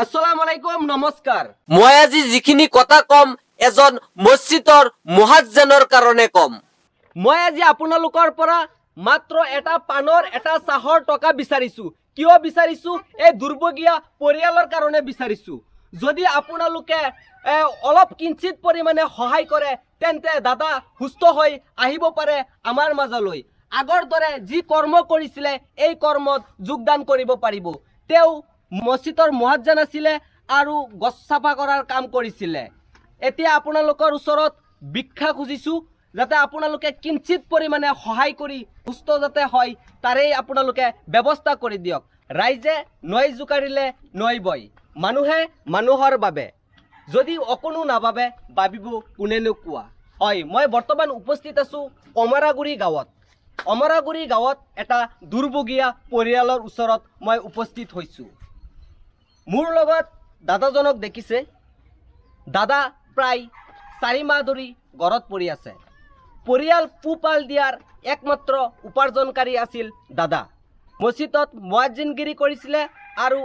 আসসালামু আলাইকুম নমস্কাৰ মই আজি যিখিনি কথা কম এজন মসজিদৰ মুহাজ্জিনৰ কাৰণে কম মই আজি আপোনালোকৰ পৰা মাত্ৰ এটা পানৰ এটা চাহৰ টকা বিচাৰিছো কিয় বিচাৰিছো এই দুৰ্ভগীয়া পৰিয়ালৰ কাৰণে বিচাৰিছো যদি আপোনালোকে অলপ কিঞ্চিত পৰিমাণে সহায় কৰে তেন্তে দাদা সুস্থ হৈ আহিব পাৰে আমাৰ মাজলৈ আগৰ দৰে যি কৰ্ম কৰিছিলে এই কৰ্মত যোগদান কৰিব পাৰিব তেও মসজিদৰ মুহাজ্জিন আছিলে আৰু গছ চাফা কৰাৰ কাম কৰিছিলে এতিয়া আপোনালোকৰ ওচৰত ভিক্ষা খুজিছো যাতে আপোনালোকে কিঞ্চিত পৰিমাণে সহায় কৰি সুস্থ যাতে হয় তাৰে আপোনালোকে ব্যৱস্থা কৰি দিয়ক ৰাইজে নৈ জুকাৰিলে নৈ বয় মানুহে মানুহৰ বাবে যদি অকণো নাভাবে ভাবিব কোনেনো কোৱা হয় মই বৰ্তমান উপস্থিত আছো অমৰাগুৰি গাঁৱত এটা দুৰ্ভগীয়া পৰিয়ালৰ ওচৰত মই উপস্থিত হৈছো মোৰ লগত দাদাজনক দেখিছে দাদা প্ৰায় 4 মাহ ধৰি ঘৰত পৰি আছে পৰিয়াল পোহপাল দিয়াৰ একমাত্ৰ উপাৰ্জনকাৰী আছিল দাদা মসজিদত মুয়াজ্জিনগিৰি কৰিছিলে আৰু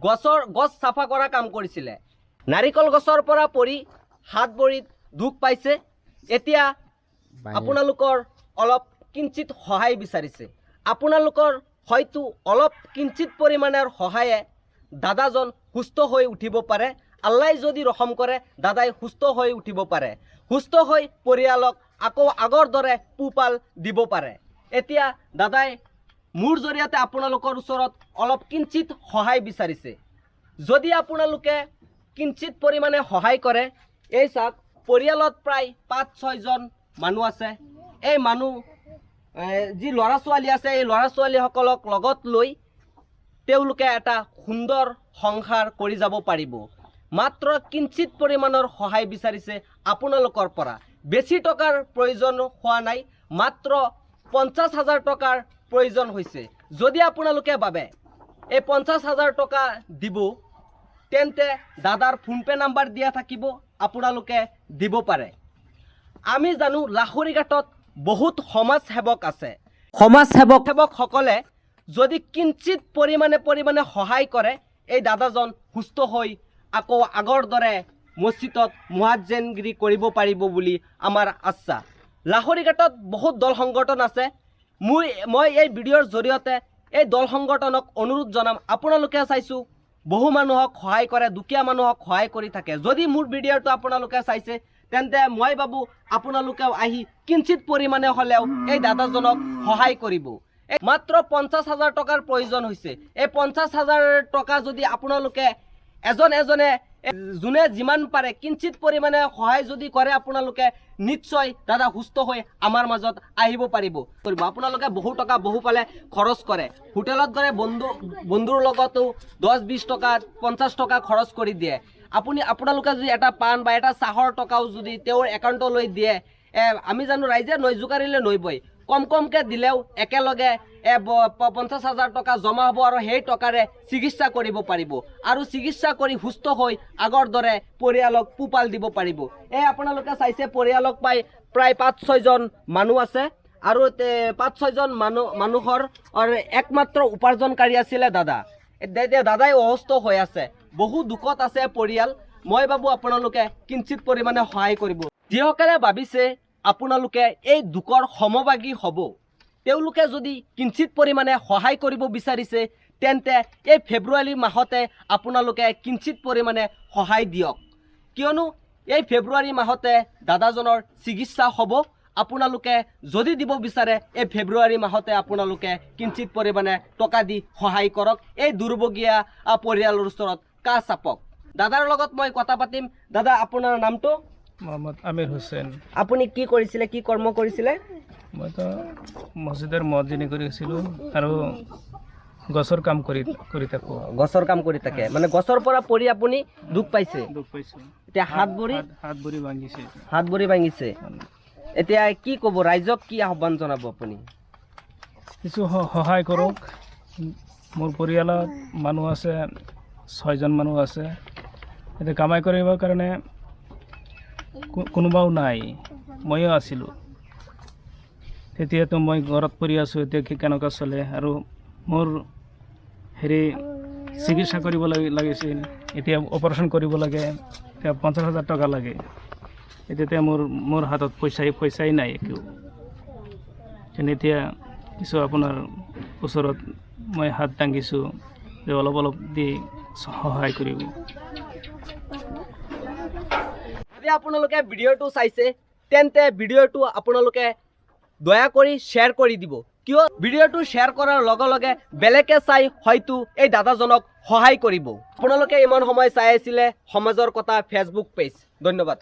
গছ চাফা কৰা কাম কৰিছিলে নাৰিকল গছৰ পৰা পৰি হাত ভৰিত দুখ পাইছে এতিয়া আপোনালোকৰ অলপ কিঞ্চিত সহায় বিচাৰিছে আপোনালোকৰ হয়তো অলপ কিঞ্চিত পৰিমাণৰ সহায়ে দাদাজন সুস্থ হৈ উঠিব পাৰে আল্লাহই যদি ৰহম কৰে দাদাই সুস্থ হৈ উঠিব পাৰে সুস্থ হৈ পৰিয়ালক আকৌ আগৰ দৰে পোহপাল দিব পাৰে এতিয়া দাদাই মোৰ জৰিয়তে আপোনালোকৰ ওচৰত অলপ কিঞ্চিত সহায় বিচাৰিছে যদি আপোনালোকে কিঞ্চিত পৰিমাণে সহায় কৰে এই চাওক পৰিয়ালত প্ৰায় 5-6 জন মানুহ আছে এই মানুহ যি ল'ৰা ছোৱালী আছে এই ল'ৰা ছোৱালীসকলক লগত লৈ তেওঁলোকে এটা সুন্দৰ সংসাৰ কৰি যাব পাৰিব মাত্ৰ কিঞ্চিত পৰিমাণৰ সহায় বিচাৰিছে আপোনালোকৰ পৰা বেছি টকাৰ প্ৰয়োজন হোৱা নাই মাত্ৰ 50,000 টকাৰ প্ৰয়োজন হৈছে যদি আপোনালোকে ভাবে এই 50,000 টকা দিব তেন্তে দাদাৰ ফোনপে নাম্বাৰ দিয়া থাকিব আপোনালোকে দিব পাৰে আমি জানো লাহৰিঘাটত বহুত সমাজ সেৱক আছে সমাজ সেৱকসকলে যদি কিঞ্চিত পৰিমাণে সহায় কৰে এই দাদাজন সুস্থ হৈ আকৌ আগৰ দৰে মসজিদত মুয়াজ্জিনগিৰি কৰিব পাৰিব বুলি আমাৰ আশা লাহৰিঘাটত বহুত দল সংগঠন আছে মই এই ভিডিঅ'ৰ জৰিয়তে এই দল সংগঠনক অনুৰোধ জনাম আপোনালোকে চাইছো বহু মানুহক সহায় কৰে দুখীয়া মানুহক সহায় কৰি থাকে যদি মোৰ ভিডিঅ'টো আপোনালোকে চাইছে তেন্তে মই ভাবো আপোনালোকেও আহি কিঞ্চিত পৰিমাণে হ'লেও এই দাদাজনক সহায় কৰিব মাত্ৰ 50,000 টকাৰ প্ৰয়োজন হৈছে এই 50,000 টকা যদি আপোনালোকে এজনে যোনে যিমান পাৰে কিঞ্চিত পৰিমাণে সহায় যদি কৰে আপোনালোকে নিশ্চয় দাদা সুস্থ হৈ আমাৰ মাজত আহিব পাৰিব আপোনালোকে বহু টকা বহু পালে খৰচ কৰে হোটেলত গ'লে বন্ধুৰ লগতো 10-20 টকা 50 টকা খৰচ কৰি দিয়ে আপোনালোকে যদি এটা পান বা এটা চাহৰ টকাও যদি তেওঁৰ একাউণ্টলৈ দিয়ে আমি জানো ৰাইজে নৈ জুকাৰিলে নৈ বয় কমকে দিলেও একেলগে 50,000 টকা জমা হ'ব আৰু সেই টকাৰে চিকিৎসা কৰিব পাৰিব আৰু চিকিৎসা কৰি সুস্থ হৈ আগৰ দৰে পৰিয়ালক পোহপাল দিব পাৰিব আপোনালোকে চাইছে পৰিয়ালক প্ৰায় 5-6 জন মানুহ আছে আৰু 5-6 জন মানুহৰ একমাত্ৰ উপাৰ্জনকাৰী আছিলে দাদাই অসুস্থ হৈ আছে বহু দুখত আছে পৰিয়াল মই ভাবো আপোনালোকে কিঞ্চিত পৰিমাণে সহায় কৰিব যিসকলে ভাবিছে আপোনালোকে এই দুখৰ সমভাগী হ'ব তেওঁলোকে যদি কিঞ্চিত পৰিমাণে সহায় কৰিব বিচাৰিছে তেন্তে এই ফেব্ৰুৱাৰী মাহতে আপোনালোকে কিঞ্চিত পৰিমাণে সহায় দিয়ক কিয়নো এই ফেব্ৰুৱাৰী মাহতে দাদাজনৰ চিকিৎসা হ'ব আপোনালোকে যদি দিব বিচাৰে এই ফেব্ৰুৱাৰী মাহতে আপোনালোকে কিঞ্চিত পৰিমাণে টকা দি সহায় কৰক এই দুৰ্ভগীয়া পৰিয়ালৰ ওচৰত কাষ চাপক দাদাৰ লগত মই কথা পাতিম দাদা আপোনাৰ নামটো মোহাম্মদ আমিৰ হুছেইন আপুনি কি কৰিছিলে কি কৰ্ম কৰিছিলে মই তো মছজিদৰ মুয়াজ্জিনি কৰিছিলোঁ আৰু গছৰ কাম কৰি থাকোঁ গছৰ কাম কৰি থাকে মানে গছৰ পৰা পৰি আপুনি দুখ পাইছে এতিয়া হাত ভৰি ভাঙিছে এতিয়া কি ক'ব ৰাইজক কি আহ্বান জনাব আপুনি কিছু সহায় কৰক মোৰ পৰিয়ালত মানুহ আছে 6 জন মানুহ আছে এতিয়া কামাই কৰিবৰ কাৰণে কোনোবাও নাই ময়ো আছিলোঁ তেতিয়াতো মই ঘৰত পৰি আছোঁ এতিয়া কেনেকুৱা চলে আৰু মোৰ চিকিৎসা কৰিব লাগিছিল, এতিয়া অপাৰেশ্যন কৰিব লাগে, এতিয়া 50,000 টকা লাগে। এতিয়া মোৰ হাতত পইচাই নাই একো। এতিয়া কিছু আপোনাৰ ওচৰত মই হাত দাঙিছোঁ যে অলপ দি সহায় কৰিব। যদি আপোনালোকে ভিডিঅ'টো চাইছে তেন্তে ভিডিঅ'টো আপোনালোকে দয়া কৰি শ্বেয়াৰ কৰি দিব, কিয় ভিডিঅ'টো শ্বেয়াৰ কৰাৰ লগে লগে বেলেগে চাই হয়তো এই দাদাজনক সহায় কৰিব। আপোনালোকে ইমান সময় চাই আছিলে সমাজৰ কথা ফেচবুক পেজ। ধন্যবাদ।